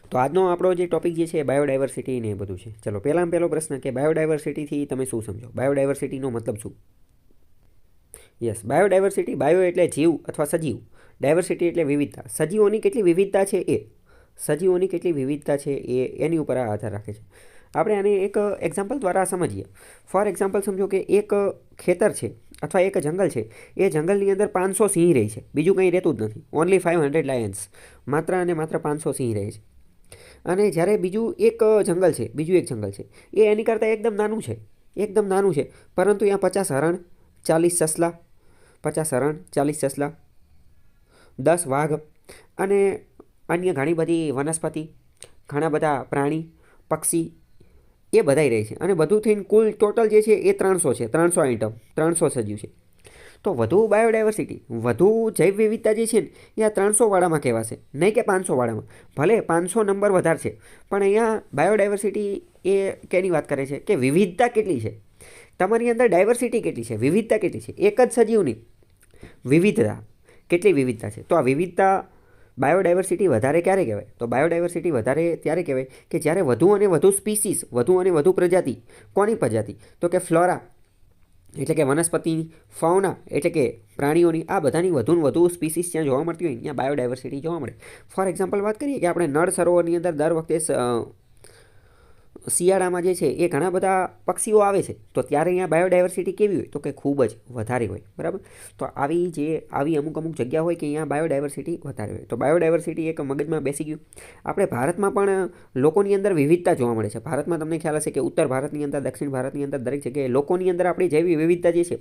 તો આજનો આપણો જે ટોપિક જે છે બાયોડાયવર્સિટી ને એ બધું છે. ચલો પહેલામાં પહેલો પ્રશ્ન કે બાયોડાયવર્સિટીથી તમે શું સમજો? બાયોડાયવર્સિટીનો મતલબ શું? યસ, બાયોડાયવર્સિટી, બાયો એટલે જીવ અથવા સજીવ, ડાયવર્સિટી એટલે વિવિધતા. સજીવોની કેટલી વિવિધતા છે સજીવોની કેટલી વિવિધતા છે એની ઉપર આ આધાર રાખે છે. આપણે આને એક એક્ઝામ્પલ દ્વારા સમજીએ. ફોર એક્ઝામ્પલ સમજો કે એક ખેતર છે અથવા એક જંગલ છે. એ જંગલની અંદર 500 સિંહ રહે છે, બીજું કંઈ રહેતું જ નથી. ઓનલી 500 લાયન્સ, માત્ર અને માત્ર 500 સિંહ રહે છે. અને જ્યારે બીજું એક જંગલ છે, એ એની કરતાં એકદમ નાનું છે, પરંતુ ત્યાં 50 હરણ, 40 સસલા, 10 વાઘ અને અન્ય ઘણી બધી વનસ્પતિ, ઘણા બધા પ્રાણી, પક્ષી એ બધાય રહે છે. અને બધું થઈને કુલ ટોટલ જે છે એ 300 છે, 300 આઇટમ, 300 સજીવ છે. તો વધુ બાયોડાયવર્સિટી, વધુ જૈવ વિવિધતા જે છે ને એ આ 300 વાળામાં કહેવાશે, નહીં કે 500 વાળામાં. ભલે 500 નંબર વધારે છે, પણ અહીંયા બાયોડાયવર્સિટી એ કેની વાત કરે છે કે વિવિધતા કેટલી છે, તમારી અંદર ડાયવર્સિટી કેટલી છે, વિવિધતા કેટલી છે. એક જ સજીવની વિવિધતા, કેટલી વિવિધતા છે. તો આ વિવિધતા બાયોડાયવર્સિટી વધારે ક્યારે કહેવાય? તો બાયોડાયવર્સિટી વધારે ત્યારે કહેવાય કે જ્યારે વધુ અને વધુ સ્પીસીસ, વધુ અને વધુ પ્રજાતિ. કોની પ્રજાતિ? તો કે ફ્લોરા એટલે કે વનસ્પતિની, ફાઉના એટલે કે પ્રાણીઓની, આ બધાની વધુ ને વધુ સ્પીસીસ જ્યાં જોવા મળતી હોય ત્યાં બાયોડાયવર્સિટી જોવા મળે. ફોર એક્ઝામ્પલ વાત કરીએ કે આપણે નળ સરોવરની અંદર દર વખતે શિયાળામાં જે છે એ ઘણા બધા પક્ષીઓ આવે છે, તો ત્યારે અહીંયા બાયોડાયવર્સિટી કેવી હોય? તો કે ખૂબ જ વધારે હોય, બરાબર. તો આવી અમુક જગ્યા હોય કે અહીંયા બાયોડાયવર્સિટી વધારે હોય. તો બાયોડાયવર્સિટી એક મગજમાં બેસી ગયું. આપણે ભારતમાં પણ લોકોની અંદર વિવિધતા જોવા મળે છે. ભારતમાં તમને ખ્યાલ હશે કે ઉત્તર ભારતની અંદર, દક્ષિણ ભારતની અંદર, દરેક જગ્યાએ લોકોની અંદર આપણી જેવી વિવિધતા જે છે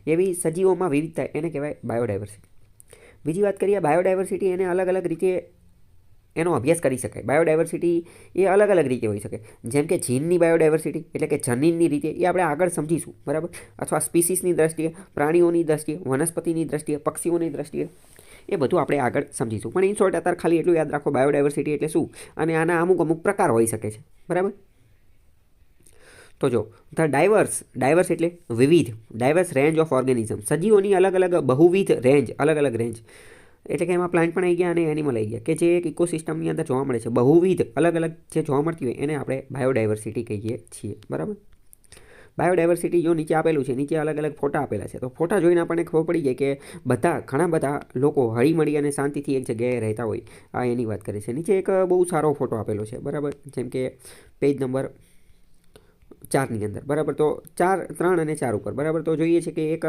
એવી સજીવોમાં વિવિધતા, એને કહેવાય બાયોડાયવર્સિટી. બીજી વાત કરીએ, બાયોડાયવર્સિટી એને અલગ અલગ રીતે એનો અભ્યાસ કરી શકાય. બાયોડાયવર્સિટી એ અલગ અલગ રીતે હોઈ શકે. જેમ કે જીનની બાયોડાયવર્સિટી એટલે કે જનીનની રીતે, એ આપણે આગળ સમજીશું, બરાબર. અથવા સ્પીસીસની દ્રષ્ટિએ, પ્રાણીઓની દ્રષ્ટિએ, વનસ્પતિની દ્રષ્ટિએ, પક્ષીઓની દ્રષ્ટિએ, એ બધું આપણે આગળ સમજીશું. પણ ઇન શોર્ટ અત્યારે ખાલી એટલું યાદ રાખો, બાયોડાયવર્સિટી એટલે શું અને આના અમુક પ્રકાર હોઈ શકે છે, બરાબર. તો જો ડાયવર્સ એટલે વિવિધ, ડાયવર્સ રેન્જ ઓફ ઓર્ગેનિઝમ, સજીવોની અલગ અલગ બહુવિધ રેન્જ, અલગ અલગ રેન્જ. એટલે કે એમાં પ્લાન્ટ પણ આવી ગયા અને એનિમલ આવી ગયા, કે જે એક ઇકોસિસ્ટમની અંદર જોવા મળે છે. બહુવિધ અલગ અલગ જે જોવા મળતી હોય એને આપણે બાયોડાયવર્સિટી કહીએ છીએ, બરાબર. બાયોડાયવર્સિટી જો નીચે આપેલું છે, નીચે અલગ અલગ ફોટા આપેલા છે, તો ફોટા જોઈને આપણને ખબર પડી જાય કે ઘણા બધા લોકો હળીમળી અને શાંતિથી એક જગ્યાએ રહેતા હોય, આ એની વાત કરે છે. નીચે એક બહુ સારો ફોટો આપેલો છે, બરાબર. જેમ કે પેજ નંબર 4ની અંદર, બરાબર. તો 3 અને 4 ઉપર, બરાબર. તો જોઈએ છે કે એક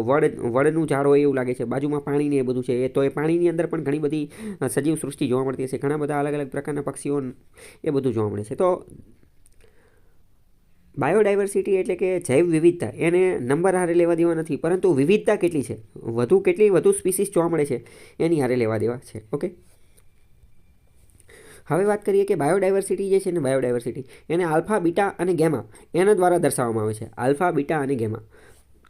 વડનું ઝાડ હોય એવું લાગે છે, બાજુમાં પાણી ને એ બધું છે. તો એ પાણીની અંદર પણ ઘણી બધી સજીવ સૃષ્ટિ જોવા મળતી હશે, ઘણા બધા અલગ અલગ પ્રકારના પક્ષીઓ, એ બધું જોવા મળે છે. તો બાયોડાયવર્સિટી એટલે કે જૈવ વિવિધતા, એને નંબર હારે લેવા દેવા નથી, પરંતુ વિવિધતા કેટલી છે, કેટલી વધુ સ્પીસીસ જોવા મળે છે એની હારે લેવા દેવા છે. ઓકે, હવે વાત કરીએ કે બાયોડાયવર્સિટી જે છે ને, બાયોડાયવર્સિટી એને આલ્ફા, બીટા અને ગેમા એના દ્વારા દર્શાવવામાં આવે છે. આલ્ફા, બીટા અને ગેમા,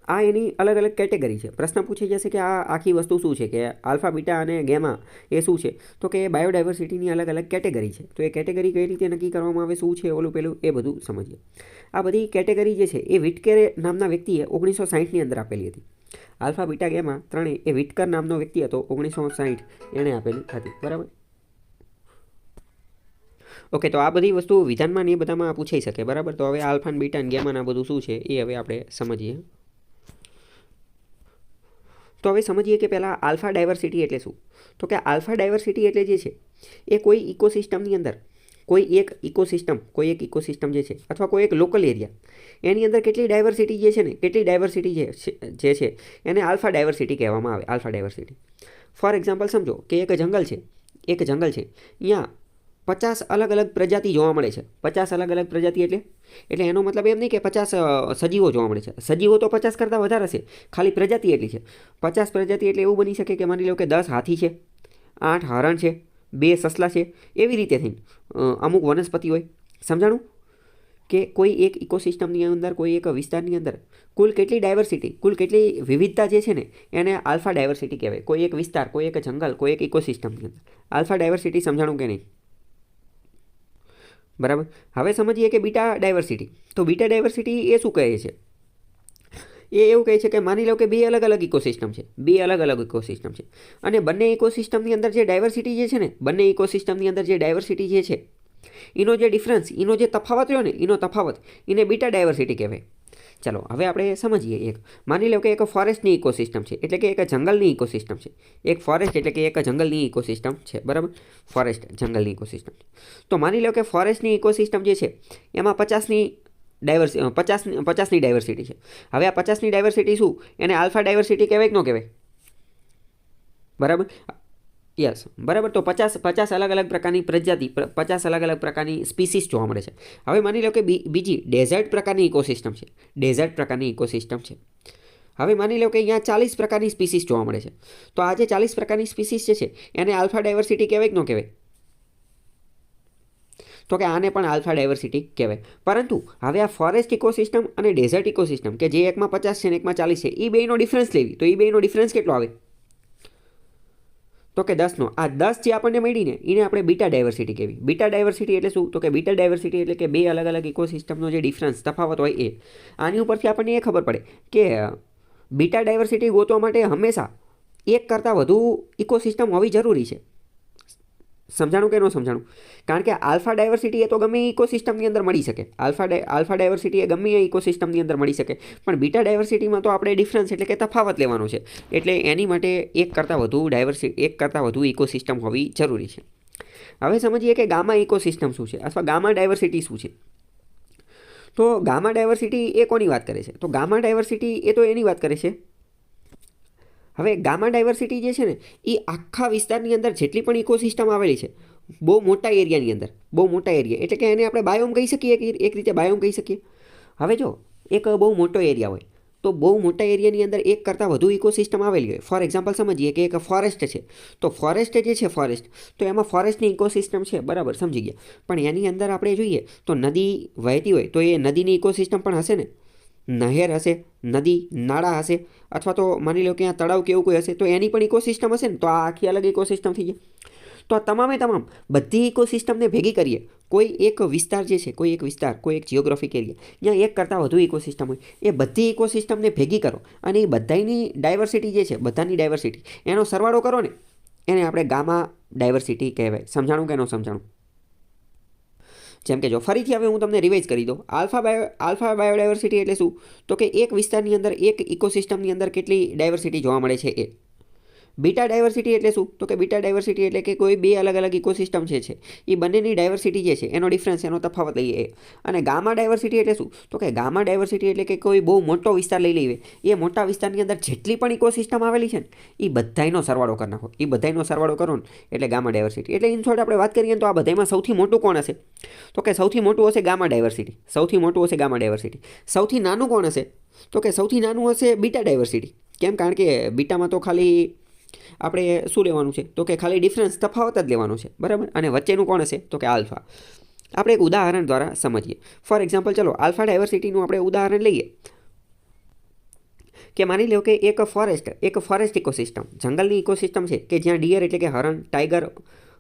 આ એની અલગ અલગ કેટેગરી છે. પ્રશ્ન પૂછી જશે કે આ આખી વસ્તુ શું છે, કે આલ્ફા, બીટા અને ગેમા એ શું છે? તો કે બાયોડાયવર્સિટીની અલગ અલગ કેટેગરી છે. તો એ કેટેગરી કઈ રીતે નક્કી કરવામાં આવે, શું છે ઓલું પેલું, એ બધું સમજીએ. આ બધી કેટેગરી જે છે એ વિટકેર નામના વ્યક્તિએ 1960ની અંદર આપેલી હતી. આલ્ફા, બીટા, ગેમા ત્રણેય એ વિટકર નામનો વ્યક્તિ હતો, 1960 એણે આપેલી હતી, બરાબર. ઓકે, તો આ બધી વસ્તુ વિધાનમાં ને એ બધામાં પૂછાઈ શકે, બરાબર. તો હવે આલ્ફા, બીટા અને ગેમાના બધું શું છે એ હવે આપણે સમજીએ. તો હવે સમજીએ કે પહેલાં આલ્ફા ડાયવર્સિટી એટલે શું. તો કે આલ્ફા ડાયવર્સિટી એટલે જે છે એ કોઈ ઇકોસિસ્ટમની અંદર, કોઈ એક ઇકોસિસ્ટમ જે છે અથવા કોઈ એક લોકલ એરિયા, એની અંદર કેટલી ડાયવર્સિટી જે છે એને આલ્ફા ડાયવર્સિટી કહેવામાં આવે. આલ્ફા ડાયવર્સિટી, ફોર એક્ઝામ્પલ સમજો કે એક જંગલ છે, અહીંયા 50 અલગ અલગ પ્રજાતિ જોવા મળે છે. 50 અલગ અલગ પ્રજાતિ એટલે એનો મતલબ એમ નહીં કે 50 સજીવો જોવા મળે છે. સજીવો તો 50 કરતાં વધારે હશે, ખાલી પ્રજાતિ એટલી છે 50 પ્રજાતિ. એટલે એવું બની શકે કે માની લો કે 10 હાથી છે, 8 હરણ છે, 2 સસલા છે, એવી રીતે થઈને અમુક વનસ્પતિ હોય. સમજાણું કે કોઈ એક ઇકોસિસ્ટમની અંદર, કોઈ એક વિસ્તારની અંદર કુલ કેટલી ડાયવર્સિટી, કુલ કેટલી વિવિધતા જે છે ને એને આલ્ફા ડાયવર્સિટી કહેવાય. કોઈ એક વિસ્તાર, કોઈ એક જંગલ, કોઈ એક ઇકોસિસ્ટમની અંદર આલ્ફા ડાયવર્સિટી. સમજાણું કે નહીં? બરાબર. હવે સમજીએ કે બીટા ડાયવર્સિટી. તો બીટા ડાયવર્સિટી એ શું કહે છે? એ એવું કહે છે કે માની લો કે બે અલગ અલગ ઇકોસિસ્ટમ છે, અને બંને ઇકોસિસ્ટમની અંદર જે ડાયવર્સિટી જે છે ને, બંને ઇકોસિસ્ટમની અંદર જે ડાયવર્સિટી જે છે એનો જે ડિફરન્સ, એનો જે તફાવત રહ્યો ને, એનો તફાવત એને બીટા ડાયવર્સિટી કહેવાય. ચાલો હવે આપણે સમજીએ. એક માની લો કે એક ફોરેસ્ટની ઇકોસિસ્ટમ છે, એટલે કે એક જંગલની ઇકોસિસ્ટમ છે. એક ફોરેસ્ટ એટલે કે એક જંગલની ઇકોસિસ્ટમ છે, બરાબર. ફોરેસ્ટ જંગલની ઇકોસિસ્ટમ. તો માની લો કે ફોરેસ્ટની ઇકોસિસ્ટમ જે છે એમાં 50ની ડાયવર્સિટી છે. હવે આ 50ની ડાયવર્સિટી શું, એને આલ્ફા ડાયવર્સિટી કહેવાય કે ન કહેવાય? બરાબર, યસ, બરાબર. તો 50 અલગ અલગ પ્રકારની પ્રજાતિ, 50 અલગ અલગ પ્રકારની સ્પીસીસ જોવા મળે છે. હવે માની લો કે બીજી ડેઝર્ટ પ્રકારની ઇકોસિસ્ટમ છે. હવે માની લો કે અહીંયા 40 પ્રકારની સ્પીસીસ જોવા મળે છે. તો આ જે 40 પ્રકારની સ્પીસીસ જે છે એને આલ્ફા ડાયવર્સિટી કહેવાય કે ન કહેવાય? તો કે આને પણ આલ્ફા ડાયવર્સિટી કહેવાય. પરંતુ હવે આ ફોરેસ્ટ ઇકોસિસ્ટમ અને ડેઝર્ટ ઇકોસિસ્ટમ કે જે એકમાં 50 છે અને એકમાં 40 છે, એ બેનો ડિફરન્સ લેવી, તો એ બેનો ડિફરન્સ કેટલો આવે? તો કે 10નો. આ 10 જે આપણને મળીને એને આપણે બીટા ડાયવર્સિટી કહેવી. બીટા ડાયવર્સિટી એટલે શું? તો કે બીટા ડાયવર્સિટી એટલે કે બે અલગ અલગ ઇકોસિસ્ટમનો જે ડિફરન્સ, તફાવત હોય એ. આની ઉપરથી આપણને એ ખબર પડે કે બીટા ડાયવર્સિટી ગોતવા માટે હંમેશા એક કરતાં વધુ ઇકોસિસ્ટમ હોવી જરૂરી છે. સમજાણું કે ન સમજાણું? કારણ કે આલ્ફા ડાયવર્સિટી એ તો ગમે એ ઇકોસિસ્ટમની અંદર મળી શકે. આલ્ફા ડાયવર્સિટી એ ગમે એ ઇકોસિસ્ટમની અંદર મળી શકે, પણ બીટા ડાયવર્સિટીમાં તો આપણે ડિફરન્સ એટલે કે તફાવત લેવાનો છે. એટલે એની માટે એક કરતાં વધુ ઇકોસિસ્ટમ હોવી જરૂરી છે. હવે સમજીએ કે ગામા ઇકોસિસ્ટમ શું છે, અથવા ગામા ડાયવર્સિટી શું છે. તો ગામા ડાયવર્સિટી એ કોની વાત કરે છે? તો ગામા ડાયવર્સિટી એ તો એની વાત કરે છે. હવે ગામા ડાયવર્સિટી જે છે ને, એ આખા વિસ્તારની અંદર જેટલી પણ ઇકોસિસ્ટમ આવેલી છે, બહુ મોટા એરિયાની અંદર, બહુ મોટા એરિયા એટલે કે એને આપણે બાયોમ કહી શકીએ, એક રીતે બાયોમ કહી શકીએ. હવે જો એક બહુ મોટો એરિયા હોય, તો બહુ મોટા એરિયાની અંદર એક કરતાં વધુ ઇકોસિસ્ટમ આવેલી હોય. ફોર એક્ઝામ્પલ સમજીએ કે એક ફોરેસ્ટ છે, તો ફોરેસ્ટ જે છે તો એમાં ફોરેસ્ટની ઇકોસિસ્ટમ છે, બરાબર, સમજી ગયા. પણ એની અંદર આપણે જોઈએ તો નદી વહેતી હોય તો એ નદીની ઇકોસિસ્ટમ પણ હશે ને. નહેર હશે, નદી, નાળા હશે, અથવા તો માની લો કે અહીંયા તળાવ કે એવું કોઈ હશે, તો એની પણ ઇકોસિસ્ટમ હશે ને. તો આ આખી અલગ ઇકોસિસ્ટમ થઈ જાય. તો આ તમામ બધી ઇકોસિસ્ટમને ભેગી કરીએ, કોઈ એક વિસ્તાર જે છે, કોઈ એક જિયોગ્રાફિક એરિયા, ત્યાં એક કરતાં વધુ ઇકોસિસ્ટમ હોય, એ બધી ઇકોસિસ્ટમને ભેગી કરો અને એ બધાની ડાયવર્સિટી જે છે, બધાની ડાયવર્સિટી એનો સરવાળો કરો ને, એને આપણે ગામા ડાયવર્સિટી કહેવાય. સમજાણું કે ન સમજાણું? જેમ કે જો ફરીથી હવે હું તમને રિવાઇઝ કરી દઉં. આલ્ફા બાયોડાયવર્સિટી એટલે શું? તો કે એક વિસ્તારની અંદર, એક ઇકોસિસ્ટમની અંદર કેટલી ડાયવર્સિટી જોવા મળે છે એ. બીટા ડાયવર્સિટી એટલે શું? તો કે બીટા ડાયવર્સિટી એટલે કે કોઈ બે અલગ અલગ ઇકોસિસ્ટમ છે એ બંનેની ડાયવર્સિટી જે છે એનો ડિફરન્સ, એનો તફાવત લઈએ એ. અને ગામા ડાયવર્સિટી એટલે શું? તો કે ગામા ડાયવર્સિટી એટલે કે કોઈ બહુ મોટો વિસ્તાર લઈ લઈએ, એ મોટા વિસ્તારની અંદર જેટલી પણ ઇકોસિસ્ટમ આવેલી છે ને, એ બધાનો સરવાળો કરી નાખો. એ બધાનો સરવાળો કરો ને એટલે ગામા ડાયવર્સિટી. એટલે ઇન શોર્ટ આપણે વાત કરીએ તો આ બધામાં સૌથી મોટું કોણ હશે? તો કે સૌથી મોટું હશે ગામા ડાયવર્સિટી. સૌથી નાનું કોણ હશે? તો કે સૌથી નાનું હશે બીટા ડાયવર્સિટી. કેમ? કારણ કે બીટામાં તો ખાલી આપણે શું લેવાનું છે? તો કે ખાલી ડિફરન્સ, તફાવત જ લેવાનો છે, બરાબર. અને વચ્ચેનું કોણ હશે? તો કે આલ્ફા. આપણે એક ઉદાહરણ દ્વારા સમજીએ. ફોર એક્ઝામ્પલ ચલો આલ્ફા ડાયવર્સિટીનું આપણે ઉદાહરણ લઈએ કે માની લો કે એક ફોરેસ્ટ ઇકોસિસ્ટમ, જંગલની ઇકોસિસ્ટમ છે કે જ્યાં ડિયર એટલે કે હરણ, ટાઈગર,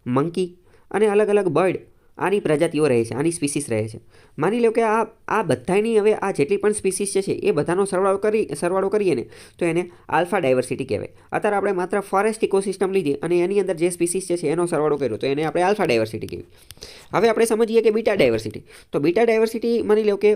મંકી અને અલગ અલગ બર્ડ, આની પ્રજાતિઓ રહે છે, આની સ્પીસીસ રહે છે. માની લો કે આ બધાની હવે આ જેટલી પણ સ્પીસીસ છે એ બધાનો સરવાળો કરીએ ને તો એને આલ્ફા ડાયવર્સિટી કહેવાય. અત્યારે આપણે માત્ર ફોરેસ્ટ ઇકોસિસ્ટમ લીધી અને એની અંદર જે સ્પીસીસ છે એનો સરવાળો કર્યો તો એને આપણે આલ્ફા ડાયવર્સિટી કહેવી. હવે આપણે સમજીએ કે બીટા ડાયવર્સિટી. તો બીટા ડાયવર્સિટી માની લો કે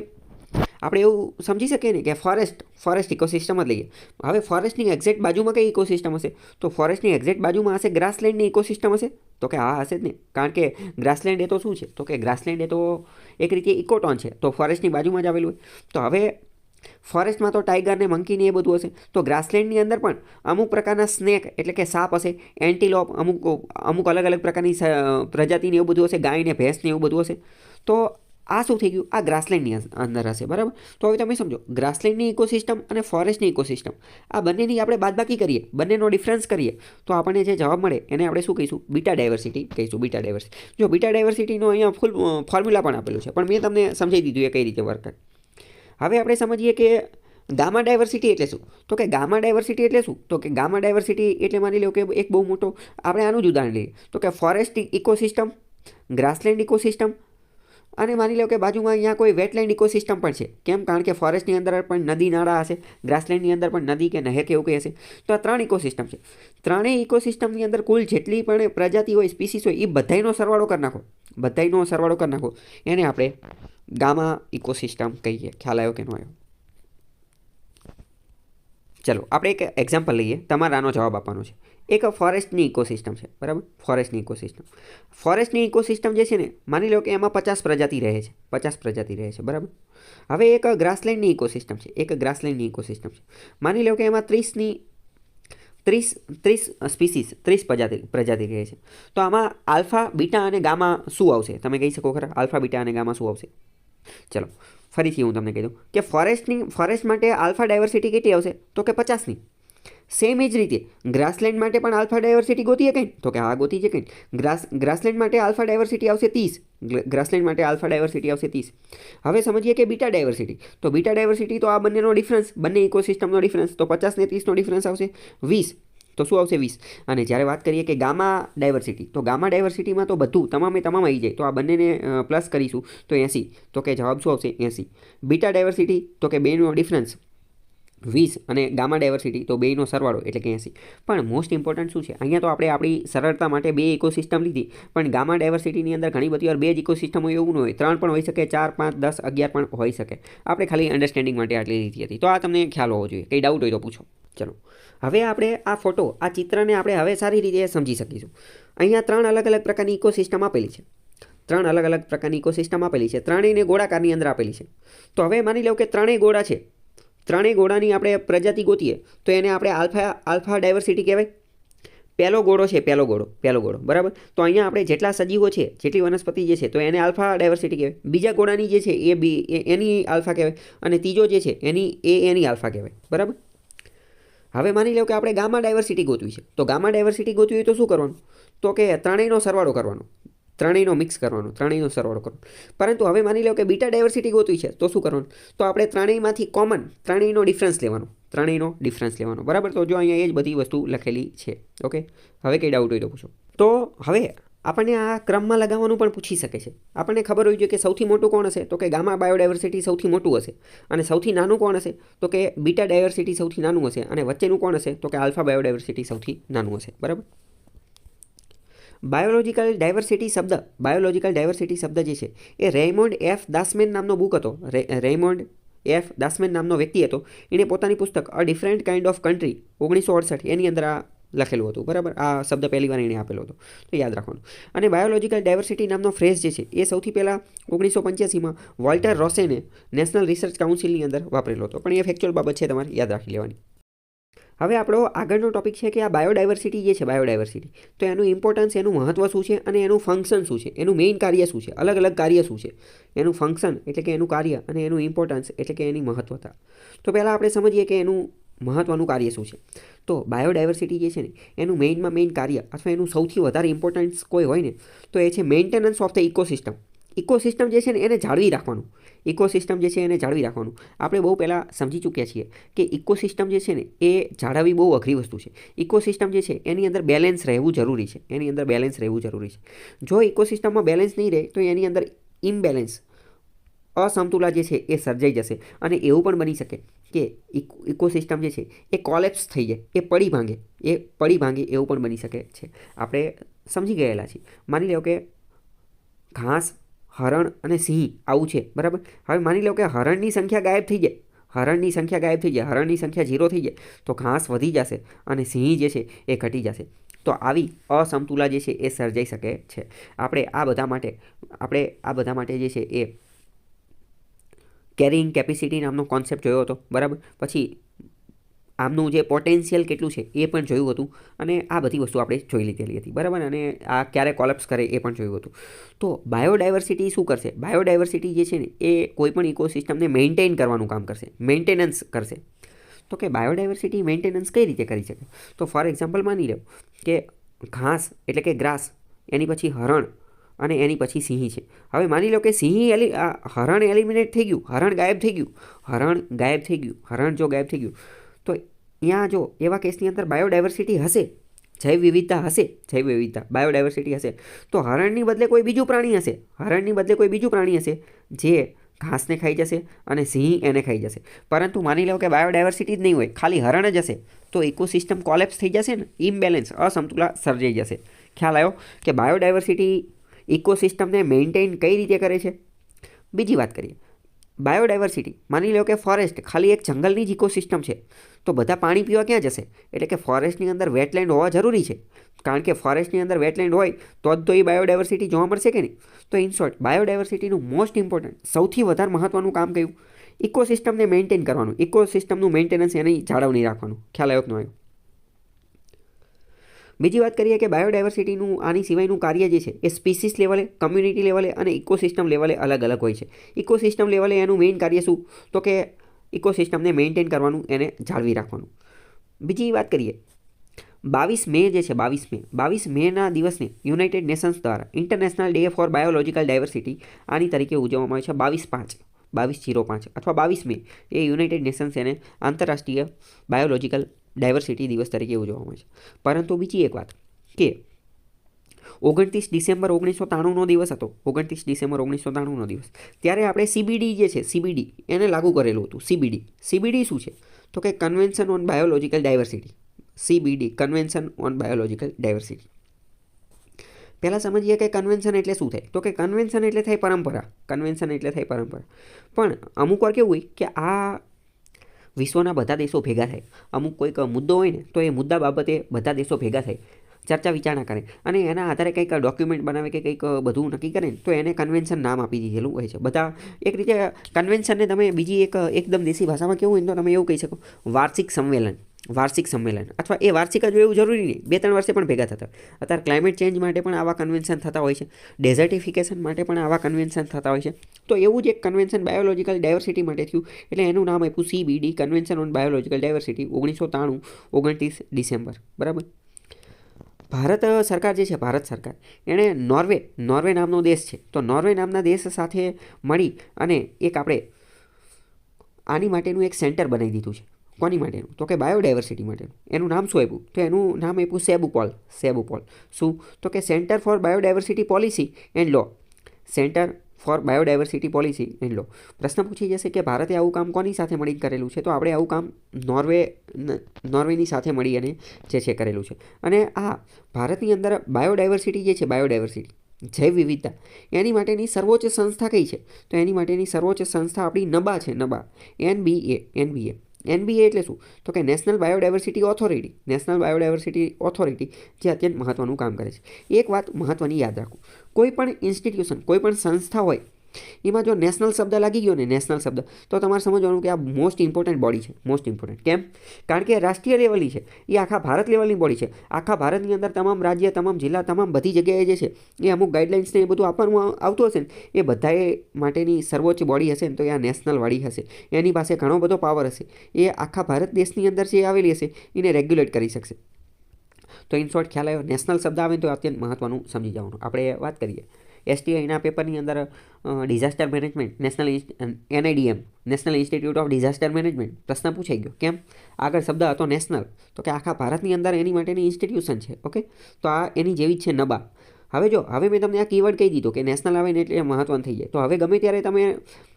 આપણે એવું સમજી શકીએ ને કે ફોરેસ્ટ ઇકોસિસ્ટમ જ લઈએ. હવે ફોરેસ્ટની એક્ઝેક્ટ બાજુમાં કઈ ઇકોસિસ્ટમ હશે? તો ફોરેસ્ટની એક્ઝેક્ટ બાજુમાં હશે ગ્રાસલેન્ડની ઇકોસિસ્ટમ હશે. તો કે હા, હશે જ ને. કારણ કે ગ્રાસલેન્ડ એ તો શું છે? તો કે ગ્રાસલેન્ડ એ તો એક રીતે ઇકોટોન છે, તો ફોરેસ્ટની બાજુમાં જ આવેલું હોય. તો હવે ફોરેસ્ટમાં તો ટાઈગર ને મંકી ને એ બધું હશે, તો ગ્રાસલેન્ડની અંદર પણ અમુક પ્રકારના સ્નેક એટલે કે સાપ હશે, એન્ટીલોપ, અમુક અલગ અલગ પ્રકારની પ્રજાતિને એવું બધું હશે, ગાય ને ભેંસ ને એવું બધું હશે. તો આ શું થઈ ગયું? આ ગ્રાસલેન્ડની અંદર હશે, બરાબર. તો હવે તમે સમજો, ગ્રાસલેન્ડની ઇકોસિસ્ટમ અને ફોરેસ્ટની ઇકોસિસ્ટમ, આ બંનેની આપણે બાદબાકી કરીએ, બંનેનો ડિફરન્સ કરીએ, તો આપણને જે જવાબ મળે એને આપણે શું કહીશું? બીટા ડાયવર્સિટી કહીશું. Beta diversity. જો બીટા ડાયવર્સિટીનો અહીંયા ફૂલ ફોર્મ્યુલા પણ આપેલું છે, પણ મેં તમને સમજાવી દીધું એ કઈ રીતે વર્ક કરે. હવે આપણે સમજીએ કે ગામા ડાયવર્સિટી એટલે શું? તો કે ગામા ડાયવર્સિટી એટલે શું? તો કે ગામા ડાયવર્સિટી એટલે માની લો કે એક બહુ મોટો, આપણે આનું જ ઉદાહરણ લઈએ તો કે ફોરેસ્ટ ઇકોસિસ્ટમ, ગ્રાસલેન્ડ ઇકોસિસ્ટમ અને માની લો કે બાજુમાં અહીંયા કોઈ વેટલેન્ડ ઇકોસિસ્ટમ પણ છે. કેમ? કારણ કે ફોરેસ્ટની અંદર પણ નદી નાળા હશે, ગ્રાસલેન્ડની અંદર પણ નદી કે નહેર કે એવું કંઈ હશે. તો આ 3 ઇકોસિસ્ટમ છે. 3 ઇકોસિસ્ટમની અંદર કુલ જેટલી પણ પ્રજાતિ હોય, સ્પીસીસ હોય, એ બધાયનો સરવાળો કરી નાખો. બધાયનો સરવાળો કરી નાખો. એને આપણે ગામા ઇકોસિસ્ટમ કહીએ. ખ્યાલ આવ્યો કે ન આવ્યો? ચલો આપણે એક એક્ઝામ્પલ લઈએ. તમારે આનો જવાબ આપવાનો છે. એક ફોરેસ્ટની ઇકોસિસ્ટમ છે, બરાબર? ફોરેસ્ટની ઇકોસિસ્ટમ જે છે ને, માની લો કે એમાં 50 પ્રજાતિ રહે છે. 50 પ્રજાતિ રહે છે, બરાબર? હવે એક ગ્રાસલેન્ડની ઇકોસિસ્ટમ છે. માની લો કે એમાં 30 સ્પીસીસ, 30 પ્રજાતિ રહે છે. તો આમાં આલ્ફા, બીટા અને ગામા શું આવશે? તમે કહી શકો ખરા? આલ્ફા, બીટા અને ગામા શું આવશે? ચલો ફરીથી હું તમને કહી દઉં કે ફોરેસ્ટ માટે આલ્ફા ડાયવર્સિટી કેટલી આવશે? તો કે 50ની. સેમ એ જ રીતે ગ્રાસલેન્ડ માટે પણ આલ્ફા ડાયવર્સિટી ગોતીએ કંઈ? તો કે હા ગોતી છે કંઈ. ગ્રાસલેન્ડ માટે આલ્ફા ડાયવર્સિટી આવશે 30. હવે સમજીએ કે બીટા ડાયવર્સિટી. તો બીટા ડાયવર્સિટી તો આ બંનેનો ડિફરન્સ, બંને ઇકોસિસ્ટમનો ડિફરન્સ. તો 50 ને 30નો ડિફરન્સ આવશે 20. તો શું આવશે? 20. અને જ્યારે વાત કરીએ કે ગામા ડાયવર્સિટી, તો ગામા ડાયવર્સિટીમાં તો બધું તમામ આવી જાય. તો આ બંનેને પ્લસ કરીશું તો 80. તો કે જવાબ શું આવશે? 80. બીટા ડાયવર્સિટી તો કે બેનો ડિફરન્સ 20 અને ગામા ડાયવર્સિટી તો બેનો સરવાળો એટલે કે 80. પણ મોસ્ટ ઇમ્પોર્ટન્ટ શું છે? અહીંયા તો આપણે આપણી સરળતા માટે 2 ઇકોસિસ્ટમ લીધી, પણ ગામા ડાયવર્સિટીની અંદર ઘણી બધી વાર 2 જ ઇકોસિસ્ટમ હોય એવું ન હોય. 3 પણ હોઈ શકે, 4, 5, 10, 11 પણ હોઈ શકે. આપણે ખાલી અન્ડરસ્ટેન્ડિંગ માટે આટલી લીધી હતી. તો આ તમને ખ્યાલ હોવો જોઈએ. કંઈ ડાઉટ હોય તો પૂછો. ચલો હવે આપણે આ ફોટો, આ ચિત્રને આપણે હવે સારી રીતે સમજી શકીશું. અહીંયા 3 અલગ અલગ પ્રકારની ઇકોસિસ્ટમ આપેલી છે. 3 અલગ અલગ પ્રકારની ઇકોસિસ્ટમ આપેલી છે. ત્રણેયને ગોળાકારની અંદર આપેલી છે. તો હવે માની લો કે 3 ગોળા છે. 3 ગોળાની આપણે પ્રજાતિ ગોતીએ તો એને આપણે આલ્ફા ડાયવર્સિટી કહેવાય. પહેલો ગોળો છે, પહેલો ગોળો, બરાબર? તો અહીંયા આપણે જેટલા સજીવો છે, જેટલી વનસ્પતિ જે છે, તો એને આલ્ફા ડાયવર્સિટી કહેવાય. બીજા ગોળાની જે છે એની આલ્ફા કહેવાય. અને ત્રીજો જે છે એની આલ્ફા કહેવાય, બરાબર? હવે માની લો કે આપણે ગામા ડાયવર્સિટી ગોતવી છે. તો ગામા ડાયવર્સિટી ગોતવી હોય તો શું કરવાનું? તો કે ત્રણેયનો સરવાળો કરવાનો, ત્રણેયનો મિક્સ કરવાનો, ત્રણેયનો સરવાળો કરવાનો. પરંતુ હવે માની લો કે બીટા ડાયવર્સિટી ગોતવી છે તો શું કરવાનું? તો આપણે ત્રણેયમાંથી કોમન ત્રણેયનો ડિફરન્સ લેવાનો, બરાબર? તો જો અહીંયા એ જ બધી વસ્તુ લખેલી છે. ઓકે, હવે કંઈ ડાઉટ હોય તો પૂછો. તો હવે આપણને આ ક્રમમાં લગાવવાનું પણ પૂછી શકે છે. આપણને ખબર હોવી જોઈએ કે સૌથી મોટું કોણ હશે? તો કે ગામા બાયોડાયવર્સિટી સૌથી મોટું હશે. અને સૌથી નાનું કોણ હશે? તો કે બીટા ડાયવર્સિટી સૌથી નાનું હશે. અને વચ્ચેનું કોણ હશે? તો કે આલ્ફા બાયોડાયવર્સિટી સૌથી નાનું હશે, બરાબર? બાયોલોજિકલ ડાયવર્સિટી શબ્દ જે છે એ રેયમોન્ડ એફ દાસમેન નામનો બુક હતો. રેયમોન્ડ એફ દાસમેન નામનો વ્યક્તિ હતો. એણે પોતાની પુસ્તક અ ડિફરન્ટ કાઇન્ડ ઓફ કન્ટ્રી 1968 એની અંદર આ લખેલું હતું, બરાબર? આ શબ્દ પહેલી વાર એણે આપેલો હતો, તો યાદ રાખવાનું. અને બાયોલોજિકલ ડાયવર્સિટી નામનો ફ્રેઝ જે છે એ સૌથી પહેલાં 1985માં વોલ્ટર રોસેને નેશનલ રિસર્ચ કાઉન્સિલની અંદર વાપરેલો હતો. પણ એ ફેક્ચ્યુઅલ બાબત છે, તમારે યાદ રાખી લેવાની. હવે આપણો આગળનો ટોપિક છે કે આ બાયોડાયવર્સિટી જે છે, તો એનું ઇમ્પોર્ટન્સ, એનું મહત્ત્વ શું છે અને એનું ફંક્શન શું છે, એનું મેઇન કાર્ય શું છે, અલગ અલગ કાર્ય શું છે. એનું ફંક્શન એટલે કે એનું કાર્ય અને એનું ઇમ્પોર્ટન્સ એટલે કે એની મહત્ત્વતા. તો પહેલાં આપણે સમજીએ કે એનું મહત્ત્વનું કાર્ય શું છે. તો બાયોડાયવર્સિટી જે છે ને એનું મેઇન કાર્ય અથવા એનું સૌથી વધારે ઇમ્પોર્ટન્સ કોઈ હોય ને તો એ છે maintenance of the ecosystem. Ecosystem જે છે ને એને જાળવી રાખવાનું. આપણે બહુ પહેલાં સમજી ચૂક્યા છીએ કે ઇકોસિસ્ટમ જે છે ને એ જાળવવી બહુ અઘરી વસ્તુ છે. ઇકોસિસ્ટમ જે છે એની અંદર બેલેન્સ રહેવું જરૂરી છે. જો ઇકોસિસ્ટમમાં બેલેન્સ નહીં રહે તો એની અંદર ઇમ્બેલેન્સ, અસમતુલા જે છે એ સર્જાઈ જશે. અને એવું પણ બની શકે કે ઇકોસિસ્ટમ જે છે એ કોલેપ્સ થઈ જાય, એ પડી ભાંગે એવું પણ બની શકે છે. આપણે સમજી ગયેલા છીએ. માની લો કે ઘાસ, હરણ અને સિંહ આવું છે, બરાબર? હવે માની લો કે હરણની સંખ્યા ગાયબ થઈ જાય, હરણની સંખ્યા 0 થઈ જાય તો ઘાસ વધી જશે અને સિંહ જે છે એ ઘટી જશે. તો આવી અસમતુલા જે છે એ સર્જાઈ શકે છે. આપણે આ બધા માટે જે છે એ કેરિંગ કેપેસિટી નામનો કોન્સેપ્ટ જોયો હતો, બરાબર? પછી આમનું જે પોટેન્શિયલ કેટલું છે એ પણ જોયું હતું. અને આ બધી વસ્તુ આપણે જોઈ લીધેલી હતી, બરાબર? અને આ ક્યારે કોલેપ્સ કરે એ પણ જોયું હતું. તો બાયોડાયવર્સિટી શું કરશે? બાયોડાયવર્સિટી જે છે ને એ કોઈપણ ઇકોસિસ્ટમને મેન્ટેન કરવાનું કામ કરશે, મેન્ટેનન્સ કરશે. તો કે બાયોડાયવર્સિટી મેન્ટેનન્સ કઈ રીતે કરી શકે? તો ફોર એક્ઝામ્પલ માની લો કે ઘાસ એટલે કે ગ્રાસ, એની પછી હરણ અને એની પછી સિંહ છે. હવે માની લો કે હરણ એલિમિનેટ થઈ ગયું, હરણ જો ગાયબ થઈ ગયું તો અહીંયા જો એવા કેસની અંદર બાયોડાયવર્સિટી હશે, જૈવ વિવિધતા હશે, જૈવ વિવિધતા બાયોડાયવર્સિટી હશે, તો હરણની બદલે કોઈ બીજું પ્રાણી હશે, હરણની બદલે કોઈ બીજું પ્રાણી હશે જે ઘાસને ખાઈ જશે અને સિંહ એને ખાઈ જશે. પરંતુ માની લો કે બાયોડાયવર્સિટી જ નહીં હોય, ખાલી હરણ જ હશે, તો ઇકોસિસ્ટમ કોલેપ્સ થઈ જશે ને, ઇમ્બેલેન્સ, અસમતુલા સર્જાઈ જશે. ખ્યાલ આવ્યો કે બાયોડાયવર્સિટી ઇકોસિસ્ટમને મેન્ટેન કઈ રીતે કરે છે. બીજી વાત કરીએ, બાયોડાયવર્સિટી, માની લો કે ફોરેસ્ટ ખાલી એક જંગલની જ ઇકોસિસ્ટમ છે, તો બધા પાણી પીવા ક્યાં જશે? એટલે કે ફોરેસ્ટની અંદર વેટલેન્ડ હોવા જરૂરી છે, કારણ કે ફોરેસ્ટની અંદર વેટલેન્ડ હોય તો જ તો એ બાયોડાયવર્સિટી જોવા મળશે કે નહીં. તો ઇન શોર્ટ, બાયોડાયવર્સિટીનું મોસ્ટ ઇમ્પોર્ટન્ટ, સૌથી વધારે મહત્ત્વનું કામ કયું? ઇકોસિસ્ટમને મેન્ટેન કરવાનું, ઇકોસિસ્ટમનું મેન્ટેનન્સ એની જાળવણી રાખવાનું. ખ્યાલ આવ્યો કે ન આવ્યો? બીજી વાત કરીએ કે બાયોડાયવર્સિટીનું આની સિવાયનું કાર્ય જે છે એ સ્પીસીસ લેવલે, કમ્યુનિટી લેવલે અને ઇકોસિસ્ટમ લેવલે અલગ અલગ હોય છે. ઇકોસિસ્ટમ લેવલે એનું મેઇન કાર્ય શું? તો કે ઇકોસિસ્ટમને મેન્ટેન કરવાનું, એને જાળવી રાખવાનું. બીજી વાત કરીએ, 22 મે જે છે, 22 મેના દિવસને યુનાઇટેડ નેશન્સ દ્વારા international day four biological diversity આની તરીકે ઉજવવામાં આવે છે. 22/5 અથવા 22 મે એ યુનાઇટેડ નેશન્સ એને આંતરરાષ્ટ્રીય બાયોલોજિકલ ડાયવર્સિટી દિવસ તરીકે ઉજવવામાં આવે છે. પરંતુ બીજી એક વાત કે 29 ડિસેમ્બર 1993નો દિવસ હતો, 29 ડિસેમ્બર 1993નો દિવસ, ત્યારે આપણે CBD જે છે, CBD એને લાગુ કરેલું હતું. CBD શું છે? તો કે convention on biological diversity. CBD, convention on biological diversity. પહેલાં સમજીએ કે કન્વેન્શન એટલે શું થાય. તો કે કન્વેન્શન એટલે થાય પરંપરા, કન્વેન્શન એટલે થાય પરંપરા. પણ અમુક વાર કેવું હોય કે આ વિશ્વના બધા દેશો ભેગા થાય, અમુક કોઈક મુદ્દો હોય ને તો એ મુદ્દા બાબતે બધા દેશો ભેગા થાય, ચર્ચા વિચારણા કરે અને એના આધારે કંઈક ડોક્યુમેન્ટ બનાવે કે કંઈક બધું નક્કી કરે ને તો એને કન્વેન્શન નામ આપી દીધેલું હોય છે. બધા એક રીતે કન્વેન્શનને તમે બીજી એકદમ દેશી ભાષામાં કેવું હોય તો તમે એવું કહી શકો વાર્ષિક સંમેલન અથવા એ વાર્ષિક જ એવું જરૂરી નહીં, 2-3 વર્ષે પણ ભેગા થતા. અત્યારે ક્લાઇમેટ ચેન્જ માટે પણ આવા કન્વેન્શન થતા હોય છે, ડેઝર્ટિફિકેશન માટે પણ આવા કન્વેન્શન થતા હોય છે. તો એવું જ એક કન્વેન્શન બાયોલોજિકલ ડાયવર્સિટી માટે થયું, એટલે એનું નામ આપ્યું CBD, convention on biological diversity, 1993, 29 December. બરાબર. ભારત સરકાર જે છે, ભારત સરકાર એણે નોર્વે નામનો દેશ છે, તો નોર્વે નામના દેશ સાથે મળી અને એક આપણે આની માટેનું એક સેન્ટર બનાવી દીધું છે. કોની માટેનું? તો કે બાયોડાયવર્સિટી માટેનું. એનું નામ શું આપ્યું? તો એનું નામ આપ્યું સેબુપોલ. શું? તો કે centre for biodiversity policy and law. Centre for biodiversity policy and law. પ્રશ્ન પૂછી જશે કે ભારતે આવું કામ કોની સાથે મળીને કરેલું છે? તો આપણે આવું કામ નોર્વેની સાથે મળી અને જે છે કરેલું છે. અને આ ભારતની અંદર બાયોડાયવર્સિટી જે છે, બાયોડાયવર્સિટી, જૈવ વિવિધતા, એની માટેની સર્વોચ્ચ સંસ્થા કઈ છે? તો એની માટેની સર્વોચ્ચ સંસ્થા આપણી નબા છે, નબા, NBA એટલે શું? તો કે નેશનલ બાયોડાયવર્સિટી ઓથોરિટી, જે અત્યંત મહત્ત્વનું કામ કરે છે. એક વાત મહત્ત્વની યાદ રાખો, કોઈ પણ ઇન્સ્ટિટ્યુશન, કોઈ પણ સંસ્થા હોય એમાં જો નેશનલ શબ્દ લાગી ગયો ને, નેશનલ શબ્દ, તો તમારે સમજવાનું કે આ મોસ્ટ ઇમ્પોર્ટન્ટ બોડી છે. મોસ્ટ ઇમ્પોર્ટન્ટ કેમ? કારણ કે રાષ્ટ્રીય લેવલની છે, એ આખા ભારત લેવલની બોડી છે. આખા ભારતની અંદર તમામ રાજ્ય, તમામ જિલ્લા, તમામ બધી જગ્યાએ જે છે એ અમુક ગાઈડલાઇન્સને એ બધું આપવાનું આવતું હશે ને, એ બધાએ માટેની સર્વોચ્ચ બોડી હશે ને તો એ આ નેશનલ વાળી હશે. એની પાસે ઘણો બધો પાવર હશે, એ આખા ભારત દેશની અંદર જે આવેલી હશે એને રેગ્યુલેટ કરી શકશે. તો ઇન શોર્ટ ખ્યાલ આવ્યો. નેશનલ શબ્દ આવે તો અત્યંત મહત્ત્વનું સમજી જવાનું. આપણે વાત કરીએ STIના પેપરની અંદર disaster management, NIDM, national institute of disaster management, પ્રશ્ન પૂછાઈ ગયો. કેમ? આગળ શબ્દ હતો નેશનલ, તો કે આખા ભારતની અંદર એની માટેની ઇન્સ્ટિટ્યુશન છે. ઓકે, તો આ એની જેવી જ છે નબા. હવે મેં તમને આ કીવર્ડ કહી દીધું કે નેશનલ આવે ને એટલે મહત્ત્વનું થઈ જાય. તો હવે ગમે ત્યારે તમે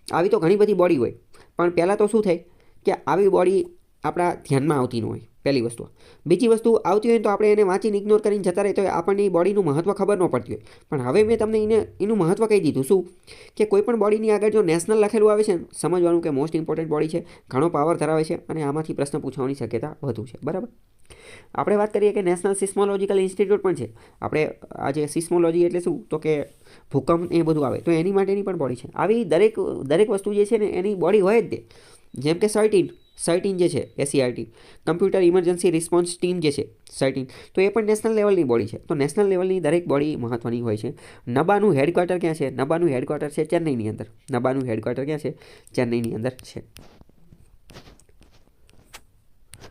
આવી તો ઘણી બધી બોડી હોય, પણ પહેલાં તો શું થાય કે આવી બોડી આપણા ધ્યાનમાં આવતી ન હોય, પહેલી વસ્તુ. બીજી વસ્તુ આવતી હોય તો આપણે એને વાંચીને ઇગ્નોર કરીને જતા રહે તો આપણને બોડીનું મહત્ત્વ ખબર ન પડતી હોય. પણ હવે મેં તમને એનું મહત્ત્વ કહી દીધું. શું? કે કોઈ પણ બોડીની આગળ જો નેશનલ લખેલું આવે છે, સમજવાનું કે મોસ્ટ ઇમ્પોર્ટન્ટ બોડી છે, ઘણો પાવર ધરાવે છે અને આમાંથી પ્રશ્ન પૂછવાની શક્યતા વધુ છે. બરાબર. આપણે વાત કરીએ કે નેશનલ સિસ્મોલોજીકલ ઇન્સ્ટિટ્યૂટ પણ છે. આપણે આ જે સિસ્મોલોજી એટલે શું? તો કે ભૂકંપ એ બધું આવે તો એની માટેની પણ બોડી છે. આવી દરેક વસ્તુ જે છે ને એની બોડી હોય જ તે. જેમ કે સર્ટીન જે છે, SERT, computer emergency response team જે છે, સર્ટીન, તો એ પણ નેશનલ લેવલની બોડી છે. તો નેશનલ લેવલની દરેક બોડી મહત્ત્વની હોય છે. નબાનું હેડક્વાર્ટર ક્યાં છે? નબાનું હેડક્વાર્ટર છે ચેન્નઈની અંદર. નબાનું હેડક્વાર્ટર ક્યાં છે? ચેન્નઈની અંદર છે.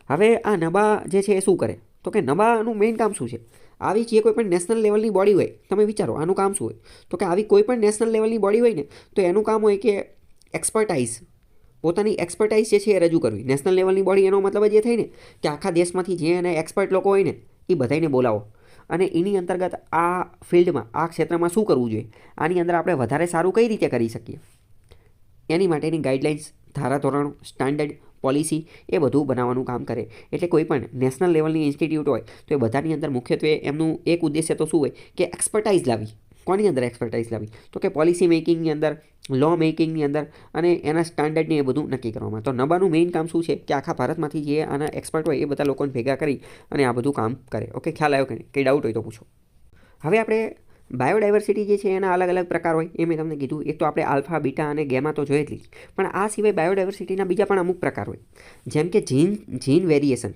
હવે આ નબા જે છે એ શું કરે? તો કે નબાનું મેઇન કામ શું છે? આવી જે કોઈ પણ નેશનલ લેવલની બોડી હોય, તમે વિચારો આનું કામ શું હોય? તો કે આવી કોઈ પણ નેશનલ લેવલની બોડી હોય ને તો એનું કામ હોય કે પોતાની એક્સપર્ટાઇઝ જે છે એ રજૂ કરવી. નેશનલ લેવલની બોડી એનો મતલબ જ એ થાય ને કે આખા દેશમાંથી જે એના એક્સપર્ટ લોકો હોય ને એ બધાને બોલાવો અને એની અંતર્ગત આ ફિલ્ડમાં આ ક્ષેત્રમાં શું કરવું જોઈએ, આની અંદર આપણે વધારે સારું કઈ રીતે કરી શકીએ, એની માટેની ગાઈડલાઇન્સ, ધારાધોરણો, સ્ટાન્ડર્ડ, પોલિસી એ બધું બનાવવાનું કામ કરે. એટલે કોઈ પણ નેશનલ લેવલની ઇન્સ્ટિટ્યૂટ હોય તો એ બધાની અંદર મુખ્યત્વે એમનું એક ઉદ્દેશ્ય તો શું હોય કે એક્સપર્ટાઇઝ લાવી. કોની અંદર એક્સપર્ટાઇઝ લાવી? તો કે પોલિસી મેકિંગની અંદર, લો મેકિંગની અંદર અને એના સ્ટાન્ડર્ડને એ બધું નક્કી કરવામાં. તો નબાનું મેઇન કામ શું છે કે આખા ભારતમાંથી જે આના એક્સપર્ટ હોય એ બધા લોકોને ભેગા કરી અને આ બધું કામ કરે. ઓકે, ખ્યાલ આવ્યો કે નહીં? કંઈ ડાઉટ હોય તો પૂછો. હવે આપણે બાયોડાયવર્સિટી જે છે એના અલગ અલગ પ્રકાર હોય એ મેં તમને કીધું. એક તો આપણે આલ્ફા, બીટા અને ગેમા તો જોઈ જ લીધી, પણ આ સિવાય બાયોડાયવર્સિટીના બીજા પણ અમુક પ્રકાર હોય, જેમ કે gene variation,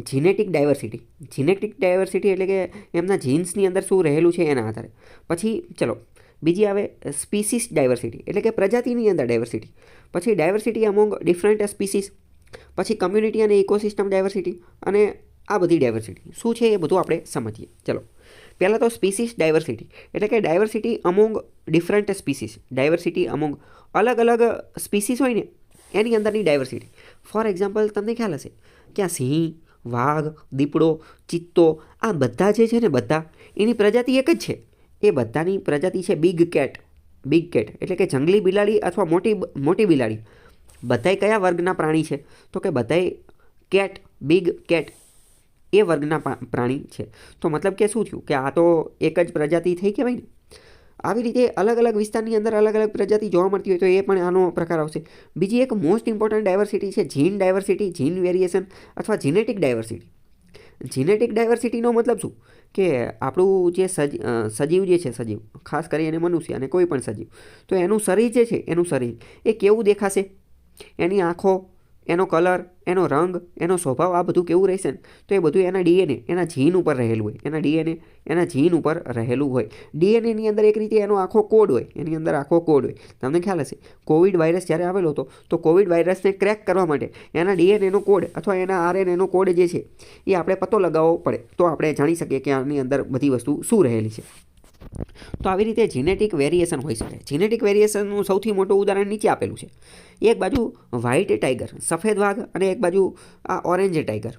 genetic diversity. Genetic diversity એટલે કે એમના જીન્સની અંદર શું રહેલું છે એના આધારે. પછી ચલો બીજી આવે સ્પીસીસ ડાયવર્સિટી, એટલે કે પ્રજાતિની અંદર ડાયવર્સિટી. પછી ડાયવર્સિટી અમોંગ ડિફરન્ટ સ્પીસીસ. પછી કમ્યુનિટી અને ઇકોસિસ્ટમ ડાયવર્સિટી. અને આ બધી ડાયવર્સિટી શું છે એ બધું આપણે સમજીએ. ચલો પહેલાં તો સ્પીસીસ ડાયવર્સિટી, એટલે કે diversity among different species. Diversity among અલગ અલગ સ્પીસીસ હોય ને એની અંદરની ડાયવર્સિટી. ફોર એક્ઝામ્પલ તમને ખ્યાલ હશે કે આ સિંહ, વાઘ, દીપડો, ચિત્તો, આ બધા જે છે ને બધા એની પ્રજાતિ એક જ છે. એ બધાની પ્રજાતિ છે બિગ કેટ. બિગ કેટ એટલે કે જંગલી બિલાડી અથવા મોટી બિલાડી. બધાય કયા વર્ગના પ્રાણી છે? તો કે બધાય કેટ, બિગ કેટ એ વર્ગના પ્રાણી છે. તો મતલબ કે શું થયું કે આ તો એક જ પ્રજાતિ થઈ કહેવાય ને. આવી રીતે અલગ અલગ વિસ્તારની અંદર અલગ અલગ પ્રજાતિ જોવા મળતી હોય તો એ પણ આનો પ્રકાર આવશે. બીજી એક મોસ્ટ ઇમ્પોર્ટન્ટ ડાયવર્સિટી છે જીન ડાયવર્સિટી, જીન વેરિએશન અથવા જીનેટિક ડાયવર્સિટી. જીનેટિક ડાયવર્સિટીનો મતલબ શું કે આપણું જે સજીવ જે છે, સજીવ ખાસ કરીને મનુષ્ય અને કોઈ પણ સજીવ, તો એનું શરીર જે છે, એનું શરીર એ કેવું દેખાશે, એની આંખો, એનો કલર, એનો રંગ, એનો સ્વભાવ, આ બધું કેવું રહેશે ને તો એ બધું એના ડીએનએ, એના જીન ઉપર રહેલું હોય. એના ડીએનએ એના જીન ઉપર રહેલું હોય. ડીએનએની અંદર એક રીતે એનો આખો કોડ હોય, એની અંદર આખો કોડ હોય. તમને ખ્યાલ હશે કોવિડ વાયરસ જ્યારે આવેલો હતો તો કોવિડ વાયરસને ક્રેક કરવા માટે એના ડીએનએનો કોડ અથવા એના આરએનએનો કોડ જે છે એ આપણે પતો લગાવવો પડે તો આપણે જાણી શકીએ કે આની અંદર બધી વસ્તુ શું રહેલી છે. તો આવી રીતે જીનેટિક વેરિએશન હોઈ શકે. જીનેટિક વેરિએશનનું સૌથી મોટું ઉદાહરણ નીચે આપેલું છે. એક બાજુ વ્હાઇટ ટાઈગર, સફેદ વાઘ, અને એક બાજુ આ ઓરેન્જ ટાઈગર,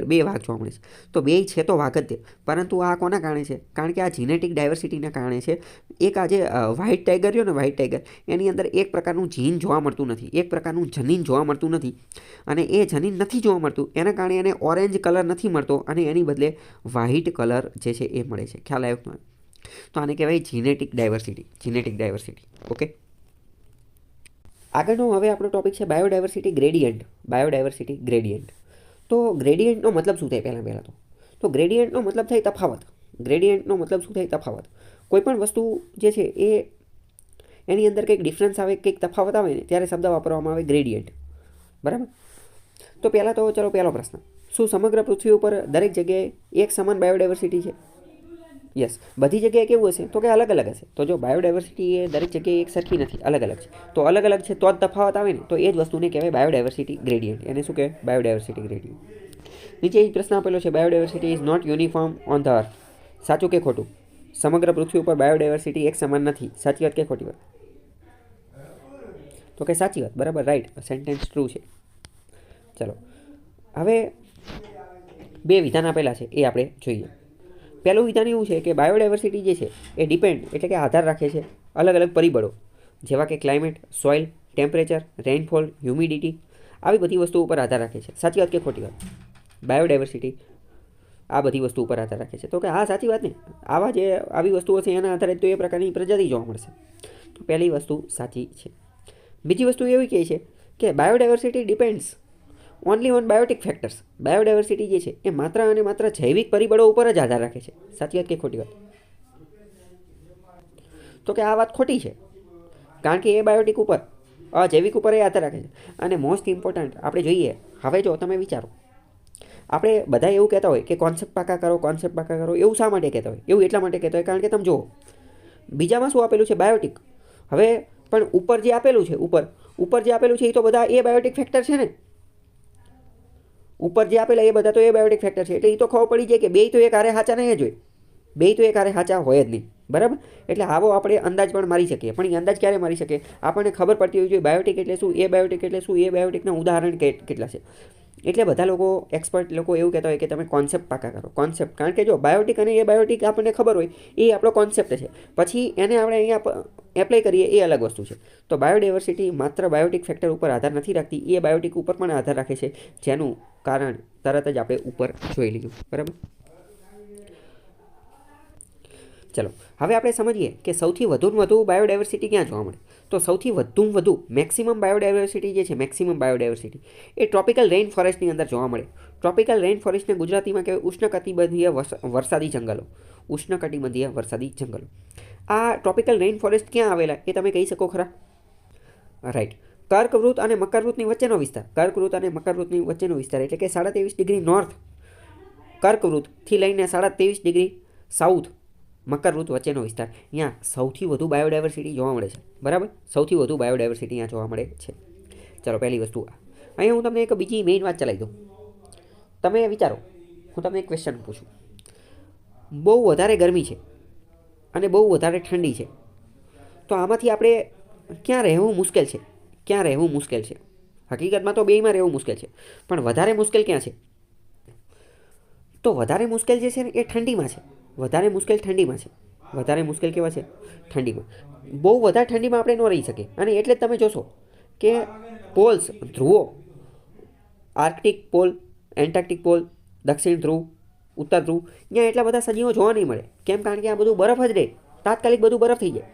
બે વાઘ જોવા મળે છે. તો બે છે તો વાઘ જ તે, પરંતુ આ કોના કારણે છે? કારણ કે આ જીનેટિક ડાયવર્સિટીના કારણે છે. એક આ જે વ્હાઇટ ટાઈગર રહ્યો ને, વ્હાઇટ ટાઈગર, એની અંદર એક પ્રકારનું જીન જોવા મળતું નથી, એક પ્રકારનું જનીન જોવા મળતું નથી. અને એ જનીન નથી જોવા મળતું એના કારણે એને ઓરેન્જ કલર નથી મળતો અને એની બદલે વ્હાઇટ કલર જે છે એ મળે છે. ખ્યાલ આવ્યો? તો આને કહેવાય genetic diversity. Genetic diversity. Okay, આગળનો હવે આપણો ટોપિક છે બાયોડાયવર્સિટી ગ્રેડિયન્ટ. Biodiversity gradient. તો ગ્રેડિયન્ટનો મતલબ શું થાય? પહેલાં તો ગ્રેડિયન્ટનો મતલબ થાય તફાવત. ગ્રેડિયન્ટનો મતલબ શું થાય? તફાવત. કોઈ પણ વસ્તુ જે છે એ એની અંદર કંઈક ડિફરન્સ આવે, કંઈક તફાવત આવે ને ત્યારે શબ્દ વાપરવામાં આવે ગ્રેડિયન્ટ. બરાબર? તો પહેલાં તો ચલો પહેલો પ્રશ્ન, શું સમગ્ર પૃથ્વી ઉપર દરેક જગ્યાએ એક સમાન બાયોડાયવર્સિટી છે? યસ. બધી જગ્યાએ કેવું હશે? તો કે અલગ અલગ હશે. તો જો બાયોડાયવર્સિટી એ દરેક જગ્યાએ એક સરખી નથી, અલગ અલગ છે. તો અલગ અલગ છે તો જ તફાવત આવે ને, તો એ જ વસ્તુને કહેવાય બાયોડાયવર્સિટી ગ્રેડિયન્ટ. એને શું કહેવાય? Biodiversity gradient. નીચે એ પ્રશ્ન આપેલો છે biodiversity is not uniform on the earth. સાચું કે ખોટું? સમગ્ર પૃથ્વી ઉપર બાયોડાયવર્સિટી એક સમાન નથી. સાચી વાત કે ખોટી વાત? તો કે સાચી વાત. બરાબર, રાઈટ. સેન્ટેન્સ ટ્રુ છે. ચલો હવે બે વિધાન આપેલા છે એ આપણે જોઈએ. પહેલું વિધાન એવું છે કે બાયોડાયવર્સિટી જે છે એ ડિપેન્ડ એટલે કે આધાર રાખે છે અલગ અલગ પરિબળો જેવા કે climate, soil, temperature, rainfall, humidity, આવી બધી વસ્તુઓ ઉપર આધાર રાખે છે. સાચી વાત કે ખોટી વાત? બાયોડાયવર્સિટી આ બધી વસ્તુ ઉપર આધાર રાખે છે. તો કે હા, સાચી વાત ને. આવી વસ્તુઓ છે એના આધારે તો એ પ્રકારની પ્રજાતિ જોવા મળશે. તો પહેલી વસ્તુ સાચી છે. બીજી વસ્તુ એવી કહે છે કે biodiversity depends only on Biotique factors. Biodiversity જે છે એ માત્ર અને માત્ર જૈવિક પરિબળો ઉપર જ આધાર રાખે છે. સાચી વાત કે ખોટી વાત? તો કે આ વાત ખોટી છે, કારણ કે એ બાયોટિક ઉપર, અજૈવિક ઉપર એ આધાર રાખે છે. અને મોસ્ટ ઇમ્પોર્ટન્ટ આપણે જોઈએ, હવે જો તમે વિચારો, આપણે બધા એવું કહેતા હોય કે કોન્સેપ્ટ પાકા કરો, કોન્સેપ્ટ પાકા કરો. એવું શા માટે કહેતા હોય? એવું એટલા માટે કહેતા હોય કારણ કે તમે જુઓ બીજામાં શું આપેલું છે? બાયોટિક. હવે પણ ઉપર જે આપેલું છે, ઉપર જે આપેલું છે એ તો બધા એ બાયોટિક ફેક્ટર છે ને. ઉપર જે આપેલા એ બધા તો એ બાયોટિક ફેક્ટર છે. એટલે એ તો ખબર પડી જાય કે બે તો એક હારે સાચા નહીં જ હોય. બે તો એક હારે સાચા હોય જ નહીં. બરાબર? એટલે આવો આપણે અંદાજ પણ મારી શકીએ. પણ એ અંદાજ ક્યારે મારી શકીએ? આપણને ખબર પડતી હોય છે બાયોટિક એટલે શું, એ બાયોટિક એટલે શું, એ બાયોટિકના ઉદાહરણ કેટલા છે. એટલે બધા લોકો એક્સપર્ટ લોકો એવું કહેતા હોય કે તમે કોન્સેપ્ટ પાકા કરો, કોન્સેપ્ટ. કારણ કે જો બાયોટિક અને એબાયોટિક આપણને ખબર હોય એ આપણો કોન્સેપ્ટ છે, પછી એને આપણે અહીંયા એપ્લાય કરીએ એ અલગ વસ્તુ છે. તો બાયોડાયવર્સિટી માત્ર બાયોટિક ફેક્ટર ઉપર આધાર નથી રાખતી, એ બાયોટિક ઉપર પણ આધાર રાખે છે, જેનું કારણ તરત જ આપણે ઉપર જોઈ લીધું. બરાબર. ચલો હવે આપણે સમજીએ કે સૌથી વધુ બાયોડાયવર્સિટી ક્યાં જોવા મળે. તો સૌથી વધુ મેક્સિમમ બાયોડાયવર્સિટી જે છે, મેક્સિમમ બાયોડાયવર્સિટી એ ટ્રોપિકલ રેઇન ફોરેસ્ટની અંદર જોવા મળે. ટ્રોપિકલ રેઇન ફોરેસ્ટને ગુજરાતીમાં કહેવાય ઉષ્ણકટિબંધીય વરસાદી જંગલો. ઉષ્ણકટિબંધીય વરસાદી જંગલો. આ ટ્રોપિકલ રેઇન ફોરેસ્ટ ક્યાં આવેલા એ તમે કહી શકો ખરા? રાઈટ. કર્કવૃત અને મકરવૃતની વચ્ચેનો વિસ્તાર. કર્કવૃત અને મકરવૃતની વચ્ચેનો વિસ્તાર એટલે કે 23.5 ડિગ્રી નોર્થ કર્કવૃતથી લઈને 23.5 ડિગ્રી સાઉથ મકરવૃત વચ્ચેનો વિસ્તાર. અહીંયા સૌથી વધુ બાયોડાયવર્સિટી જોવા મળે છે. બરાબર. સૌથી વધુ બાયોડાયવર્સિટી અહીંયા જોવા મળે છે. ચલો પહેલી વસ્તુ. અહીંયા હું તમને એક બીજી મેઇન વાત ચલાવી દઉં. તમે વિચારો, હું તમને એક ક્વેશ્ચન પૂછું. બહુ વધારે ગરમી છે અને બહુ વધારે ઠંડી છે, તો આમાંથી આપણે ક્યાં રહેવું મુશ્કેલ છે? ક્યાં રહેવું મુશ્કેલ છે? હકીકતમાં તો બેયમાં રહેવું મુશ્કેલ છે, પણ વધારે મુશ્કેલ ક્યાં છે? તો વધારે મુશ્કેલ જે છે ને એ ઠંડીમાં છે. વધારે મુશ્કેલ ઠંડીમાં છે. વધારે મુશ્કેલ કેવા છે? ઠંડીમાં. બહુ વધારે ઠંડીમાં આપણે ન રહી શકીએ, અને એટલે જ તમે જોશો કે પોલ્સ, ધ્રુવો, આર્કટિક પોલ, એન્ટાર્કટિક પોલ, દક્ષિણ ધ્રુવ, ઉત્તર ધ્રુવ, ત્યાં એટલા બધા સજીવો જોવા નહીં મળે. કેમ? કારણ કે આ બધું બરફ જ રહે, તાત્કાલિક બધું બરફ થઈ જાય.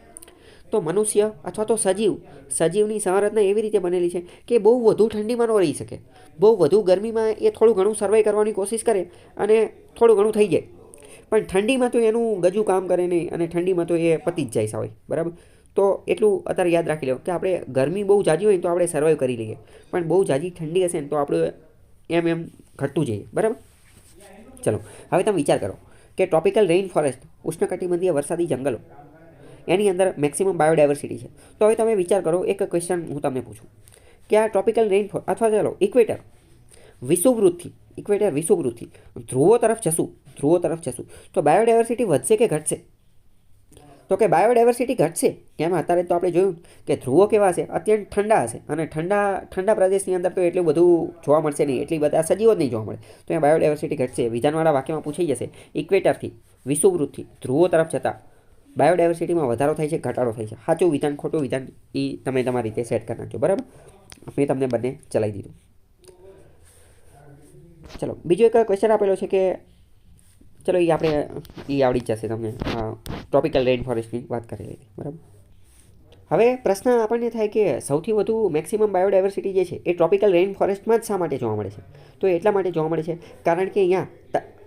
તો મનુષ્ય અથવા તો સજીવની સંરચના એવી રીતે બનેલી છે કે બહુ વધુ ઠંડીમાં ન રહી શકે. બહુ વધુ ગરમીમાં એ થોડું ઘણું સર્વાઈવ કરવાની કોશિશ કરે અને થોડું ઘણું થઈ જાય, પણ ઠંડીમાં તો એનું ગજું કામ કરે નહીં, અને ઠંડીમાં તો એ પતી જ જાય સાવ. બરાબર. તો એટલું અત્યારે યાદ રાખી લો કે આપણે ગરમી બહુ જાજી હોય ને તો આપણે સર્વાઈવ કરી લઈએ, પણ બહુ જાજી ઠંડી હશે ને તો આપણે એમ ઘટતું જઈએ. બરાબર. ચલો હવે તમે વિચાર કરો કે ટ્રોપિકલ રેઇન ફોરેસ્ટ, ઉષ્ણકટિબંધીય વરસાદી જંગલો, એની અંદર મેક્સિમમ બાયોડાયવર્સિટી છે. તો હવે તમે વિચાર કરો, એક ક્વેશ્ચન હું તમને પૂછું કે આ ટ્રોપિકલ રેઇન અથવા ચાલો ઇક્વેટર વિષુવવૃત્તથી ધ્રુવો તરફ જશું તો બાયોડાયવર્સિટી વધશે કે ઘટશે? તો કે બાયોડાયવર્સિટી ઘટશે. કેમ? અત્યારે તો આપણે જોયું કે ધ્રુવો કેવા હશે? અત્યંત ઠંડા હશે, અને ઠંડા પ્રદેશની અંદર તો એટલું બધું જોવા મળશે નહીં, એટલી બધા સજીવો જ નહીં જોવા મળે. તો અહીંયા બાયોડાયવર્સિટી ઘટશે. વિધાનવાળા વાક્યમાં પૂછાઈ જશે, ઇક્વેટરથી વિષુવવૃત્તથી ધ્રુવો તરફ જતા બાયોડાયવર્સિટીમાં વધારો થાય છે, ઘટાડો થાય છે. સાચું વિધાન ખોટું વિધાન એ તમે તમારી રીતે સેટ કરી નાખજો. બરાબર. મેં તમને બંને ચલાવી દીધું. ચલો બીજો એક ક્વેશ્ચન આપેલો છે કે ચલો એ આવડી જ જશે તમને. ટ્રોપિકલ રેઇન ફોરેસ્ટની વાત કરેલી હતી. બરાબર. હવે પ્રશ્ન આપણને થાય કે સૌથી વધુ મેક્સિમમ બાયોડાયવર્સિટી જે છે એ ટ્રોપિકલ રેઇન ફોરેસ્ટમાં જ શા માટે જોવા મળે છે? તો એટલા માટે જોવા મળે છે કારણ કે અહીંયા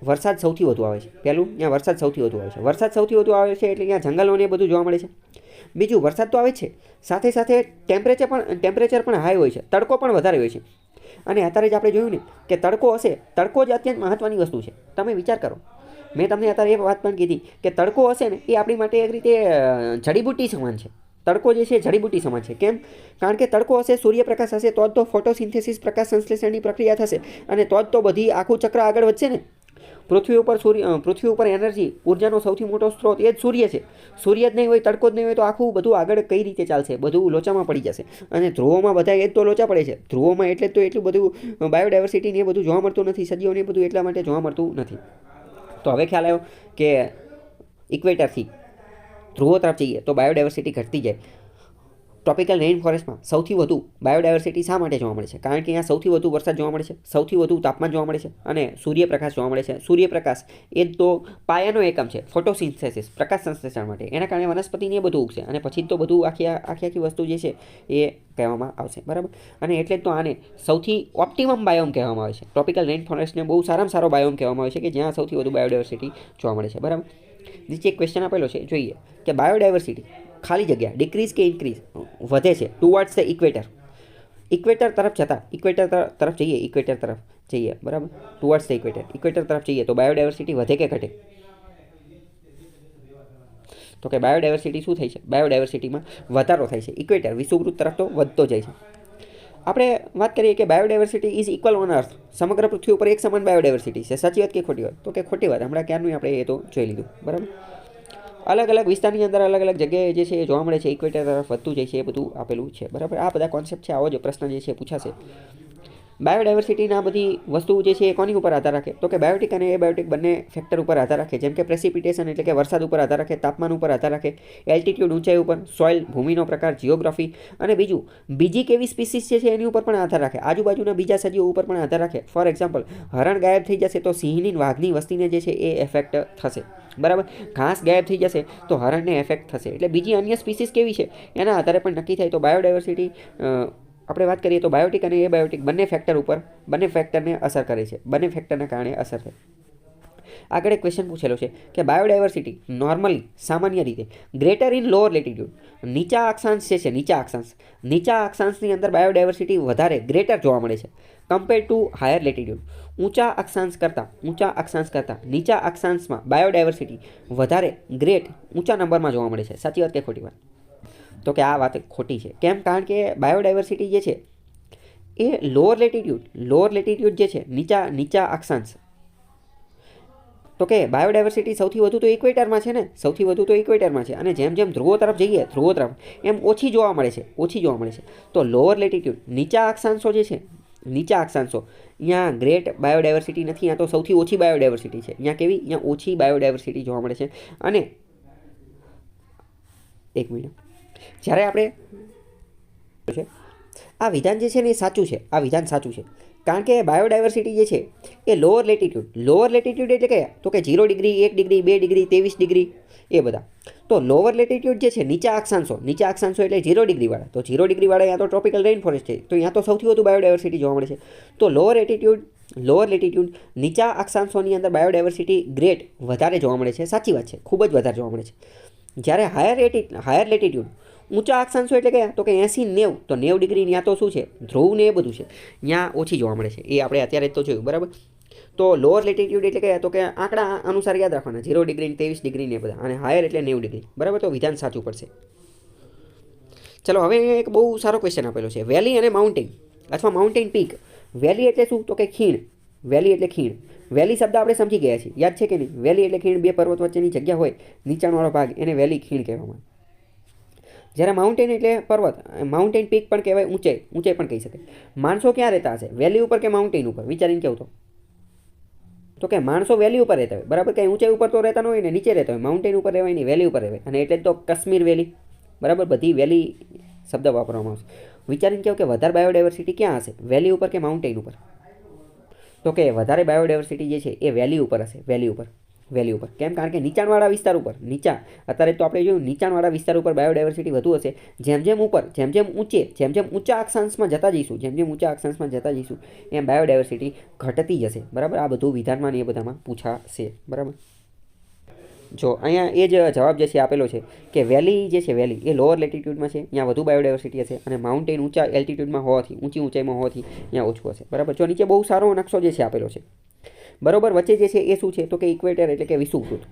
વરસાદ સૌથી વધુ આવે છે. પહેલું, અહીંયા વરસાદ સૌથી વધુ આવે છે. વરસાદ સૌથી વધુ આવે છે એટલે અહીંયા જંગલોને એ બધું જોવા મળે છે. બીજું, વરસાદ તો આવે છે, સાથે સાથે ટેમ્પરેચર પણ હાઈ હોય છે, તડકો પણ વધારે હોય છે. અને અત્યારે જ આપણે જોયું ને કે તડકો હશે, તડકો જ અત્યંત મહત્ત્વની વસ્તુ છે. તમે વિચાર કરો, મેં તમને અત્યારે એ વાત પણ કીધી કે તડકો હશે ને એ આપણી માટે એક રીતે જડીબુટ્ટી સમાન છે. તડકો જે છે જડીબુટ્ટી સમાન છે. કેમ? કારણ કે તડકો હશે, સૂર્યપ્રકાશ હશે, તો જ તો ફોટોસિન્થેસિસ, પ્રકાશ સંશ્લેષણની પ્રક્રિયા થશે, અને તો જ તો બધી આખું ચક્ર આગળ વધશે ને. પૃથ્વી ઉપર એનર્જી, ઉર્જાનો સૌથી મોટો સ્ત્રોત એ જ સૂર્ય છે. સૂર્ય જ નહીં હોય, તડકો જ નહીં હોય તો આખું બધું આગળ કઈ રીતે ચાલશે? બધું લોચામાં પડી જશે. અને ધ્રુવોમાં બધા એ જ તો લોચા પડે છે. ધ્રુવોમાં એટલે તો એટલું બધું બાયોડાયવર્સિટી ને એ બધું જોવા મળતું નથી, સજીવોને એ બધું એટલા માટે જોવા મળતું નથી. તો હવે ખ્યાલ આવ્યો કે ઇક્વેટરથી ધ્રુવો તરફ જઈએ તો બાયોડાયવર્સિટી ઘટતી જાય. ટ્રોપિકલ રેઇન ફોરેસ્ટમાં સૌથી વધુ બાયોડાયવર્સિટી શા માટે જોવા મળે છે? કારણ કે અહીંયા સૌથી વધુ વરસાદ જોવા મળે છે, સૌથી વધુ તાપમાન જોવા મળે છે, અને સૂર્યપ્રકાશ જોવા મળે છે. સૂર્યપ્રકાશ એ જ તો પાયાનો એકમ છે ફોટોસિન્થેસિસ, પ્રકાશ સંશ્લેષણ માટે. એના કારણે વનસ્પતિને બધું ઉગશે, અને પછી તો બધું આખી વસ્તુ જે છે એ કહેવામાં આવશે. બરાબર. અને એટલે જ તો આને સૌથી ઓપ્ટિમમ બાયોમ કહેવામાં આવે છે. ટ્રોપિકલ રેઇન ફોરેસ્ટને બહુ સારામાં સારો બાયોમ કહેવામાં આવે છે કે જ્યાં સૌથી વધુ બાયોડાયવર્સિટી જોવા મળે છે. બરાબર. નીચે એક ક્વેશ્ચન આપેલો છે, જોઈએ કે બાયોડાયવર્સિટી ખાલી જગ્યા ડિક્રીઝ કે ઇન્ક્રીઝ વધે છે ટુવર્ડ્સ ધ ઇક્વેટર તરફ જઈએ. બરાબર. ટુવર્ડ્સ ધ ઇક્વેટર તરફ જઈએ તો બાયોડાયવર્સિટી વધે કે ઘટે? તો કે બાયોડાયવર્સિટી શું થાય છે? બાયોડાયવર્સિટીમાં વધારો થાય છે. ઇક્વેટર વિષુવવૃત્ત તરફ તો વધતો જાય છે. આપણે વાત કરીએ કે બાયોડાયવર્સિટી ઇઝ ઇક્વલ ઓન અર્થ. સમગ્ર પૃથ્વી ઉપર એક સમાન બાયોડાયવર્સિટી છે. સાચી વાત કે ખોટી વાત? તો કે ખોટી વાત. હમણાં ક્યારનું આપણે એ તો જોઈ લીધું. બરાબર. અલગ અલગ વિસ્તારની અંદર અલગ અલગ જગ્યાએ જે છે એ જોવા મળે છે, ઇક્વેટર તરફ વધતું જાય છે, એ બધું આપેલું છે. બરાબર. આ બધા કોન્સેપ્ટ છે. આવો જ પ્રશ્ન જે છે પૂછાશે. બાયોડાયવર્સિટીના બધી વસ્તુ જે છે એ કોની ઉપર આધાર રાખે? તો કે બાયોટિક અને એબાયોટિક બંને ફેક્ટર ઉપર આધાર રાખે. જેમ કે પ્રેસિપિટેશન એટલે કે વરસાદ ઉપર આધાર રાખે, તાપમાન ઉપર આધાર રાખે, એલ્ટિટ્યુડ ઊંચાઈ ઉપર, સોઇલ ભૂમિનો પ્રકાર, જીઓગ્રાફી, અને બીજી કેવી સ્પીસીસ છે એની ઉપર પણ આધાર રાખે. આજુબાજુના બીજા સજીવો ઉપર પણ આધાર રાખે. ફોર એક્ઝામ્પલ, હરણ ગાયબ થઈ જશે તો સિંહની વાઘની વસ્તીને જે છે એ એફેક્ટ થશે. બરાબર, ઘાસ ગાયબ થઈ જશે તો હરણને એફેક્ટ થશે. એટલે બીજી અન્ય સ્પીસીસ કેવી છે એના આધારે પણ નક્કી થાય. તો બાયોડાયવર્સિટી આપણે વાત કરીએ તો બાયોટિક અને એબાયોટિક બંને ફેક્ટરને અસર કરે છે, બંને ફેક્ટરના કારણે અસર થાય. આગળ એક ક્વેશ્ચન પૂછેલો છે કે બાયોડાયવર્સિટી નોર્મલી સામાન્ય રીતે ગ્રેટર ઇન લોઅર લેટિટ્યુડ, નીચા અક્ષાંશ જે છે નીચા અક્ષાંશની અંદર બાયોડાયવર્સિટી વધારે ગ્રેટર જોવા મળે છે કમ્પેર ટુ હાયર લેટિટ્યુડ. ઊંચા અક્ષાંશ કરતાં નીચા અક્ષાંશમાં બાયોડાયવર્સિટી વધારે ઊંચા નંબરમાં જોવા મળે છે. સાચી વાત કે ખોટી વાત? તો કે આ વાત ખોટી છે. કેમ? કારણ કે બાયોડાયવર્સિટી જે છે એ લોઅર લેટિટ્યુડ જે છે નીચા અક્ષાંશ, તો કે બાયોડાયવર્સિટી સૌથી વધુ તો ઇક્વેટરમાં છે ને, અને જેમ જેમ ધ્રુવો તરફ જઈએ એમ ઓછી જોવા મળે છે. તો લોઅર લેટિટ્યુડ નીચા અક્ષાંશો અહીંયા ગ્રેટ બાયોડાયવર્સિટી નથી, અહીંયા તો સૌથી ઓછી બાયોડાયવર્સિટી છે. અહીંયા ઓછી બાયોડાયવર્સિટી જોવા મળે છે. અને એક મિનિટ, જ્યારે આપણે આ વિધાન જે છે ને એ સાચું છે, કારણ કે બાયોડાયવર્સિટી જે છે એ લોઅર લેટિટ્યુડ એટલે કે તો કે 0 ડિગ્રી, 1 ડિગ્રી, 2 ડિગ્રી, 23 ડિગ્રી એ બધા. તો લોઅર લેટિટ્યુડ જે છે નીચા અક્ષાંશો એટલે 0 ડિગ્રીવાળા, તો 0 ડિગ્રીવાળા અહીંયા તો ટ્રોપિકલ રેઇન ફોરેસ્ટ છે, તો અહીંયા તો સૌથી વધુ બાયોડાયવર્સિટી જોવા મળે છે. તો લોઅર લેટિટ્યુડ નીચા અક્ષાંશોની અંદર બાયોડાયવર્સિટી વધારે જોવા મળે છે. સાચી વાત છે, ખૂબ જ વધારે જોવા મળે છે. જ્યારે હાયર લેટિટ્યુડ ઊંચા અક્ષાંશો એટલે કે તો કે 80-90, તો 90 ડિગ્રી ત્યાં તો શું છે ધ્રુવ ને એ બધું છે, ત્યાં ઓછી જોવા મળે છે. એ આપણે અત્યારે તો જોયું. બરાબર, તો લોઅર લેટિટ્યુડ એટલે કે તો કે આંકડા અનુસાર યાદ રાખવાના, 0 ડિગ્રી, 23 ડિગ્રી ને બધા, અને હાયર એટલે 90 ડિગ્રી. બરાબર, તો વિધાન સાચું પડશે. ચલો, હવે એક બહુ સારો ક્વેશ્ચન આપેલો છે, વેલી અને માઉન્ટેન અથવા માઉન્ટેન પીક. વેલી એટલે શું? તો કે ખીણ. વેલી શબ્દ આપણે સમજી ગયા છીએ, યાદ છે કે નહીં? વેલી એટલે ખીણ, બે પર્વત વચ્ચેની જગ્યા હોય, નીચાણવાળો ભાગ, એને વેલી ખીણ કહેવામાં. જ્યારે માઉન્ટેન એટલે પર્વત, માઉન્ટેન પીક પણ કહેવાય, ઊંચાઈ પણ કહી શકાય. માણસો ક્યાં રહેતા હશે, વેલી ઉપર કે માઉન્ટેન ઉપર? વિચારીને કહું તો કે માણસો વેલી ઉપર રહેતા હોય. બરાબર, કંઈ ઊંચાઈ ઉપર તો રહેતા ન હોય ને, નીચે રહેતા હોય. માઉન્ટેન ઉપર રહેવાય નહીં, વેલી ઉપર રહેવાય. અને એટલે તો કાશ્મીર વેલી. બરાબર, બધી વેલી શબ્દ વાપરવામાં આવશે. વિચારીને કહું કે વધારે બાયોડાયવર્સિટી ક્યાં હશે, વેલી ઉપર કે માઉન્ટેન ઉપર? તો કે વધારે બાયોડાયવર્સિટી જે છે એ વેલી ઉપર હશે, વેલી ઉપર. કેમ? કારણ કે નીચાણવાળા વિસ્તાર ઉપર, અત્યારે તો આપણે જોયું નીચાણવાળા વિસ્તાર ઉપર બાયોડાયવર્સિટી વધુ હશે. જેમ જેમ ઊંચા અક્ષાંશમાં જતા જઈશું એમ બાયોડાયવર્સિટી ઘટતી જશે. બરાબર, આ બધું વિધાનમાં ને એ બધામાં પૂછાશે. બરાબર, જો અહીંયા એ જ જવાબ જે છે આપેલો છે કે વેલી જે છે એ લોઅર લેટિટ્યુડમાં છે, ત્યાં વધુ બાયોડાયવર્સિટી હશે, અને માઉન્ટેન ઊંચા એલ્ટિટ્યુડમાં હોવાથી, ઊંચી ઊંચાઈમાં હોવાથી અહીંયા ઓછું હશે. બરાબર, જો નીચે બહુ સારો નકશો જે છે આપેલો છે. બરોબર, વચ્ચે જે છે એ શું છે? તો કે ઇક્વેટર એટલે કે વિષુવવૃત્ત.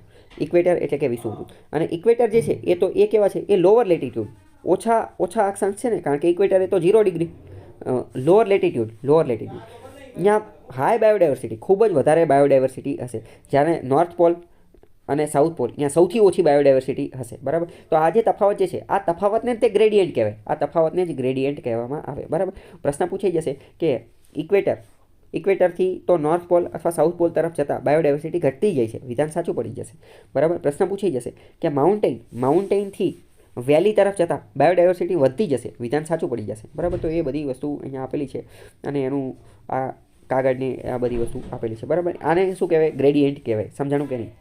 અને ઇક્વેટર જે છે એ કેવા છે? એ લોઅર લેટિટ્યુડ, ઓછા અક્ષાંશ છે ને, કારણ કે ઇક્વેટર એ તો 0 ડિગ્રી. લોઅર લેટિટ્યુડ અહીંયા હાઈ બાયોડાયવર્સિટી, ખૂબ જ વધારે બાયોડાયવર્સિટી હશે. જ્યારે નોર્થ પોલ અને સાઉથ પોલ અહીંયા સૌથી ઓછી બાયોડાયવર્સિટી હશે. બરાબર, તો આ જે તફાવત જે છે, આ તફાવતને તે ગ્રેડિયન્ટ કહેવાય. આ તફાવતને જ ગ્રેડિયન્ટ કહેવામાં આવે. બરાબર, પ્રશ્ન પૂછાઈ જશે કે ઇક્વેટરથી તો નોર્થ પોલ અથવા સાઉથ પોલ તરફ જતાં બાયોડાયવર્સિટી ઘટતી જાય છે. વિધાન સાચું પડી જશે. બરાબર, પ્રશ્ન પૂછાઈ જશે કે માઉન્ટેનથી વેલી તરફ જતાં બાયોડાયવર્સિટી વધતી જશે. વિધાન સાચું પડી જશે. બરાબર, તો એ બધી વસ્તુ અહીંયા આપેલી છે, અને એનું આ કાગળની આ બધી વસ્તુ આપેલી છે. બરાબર, આને શું કહેવાય? ગ્રેડિયન્ટ કહેવાય. સમજાણું કે નહીં?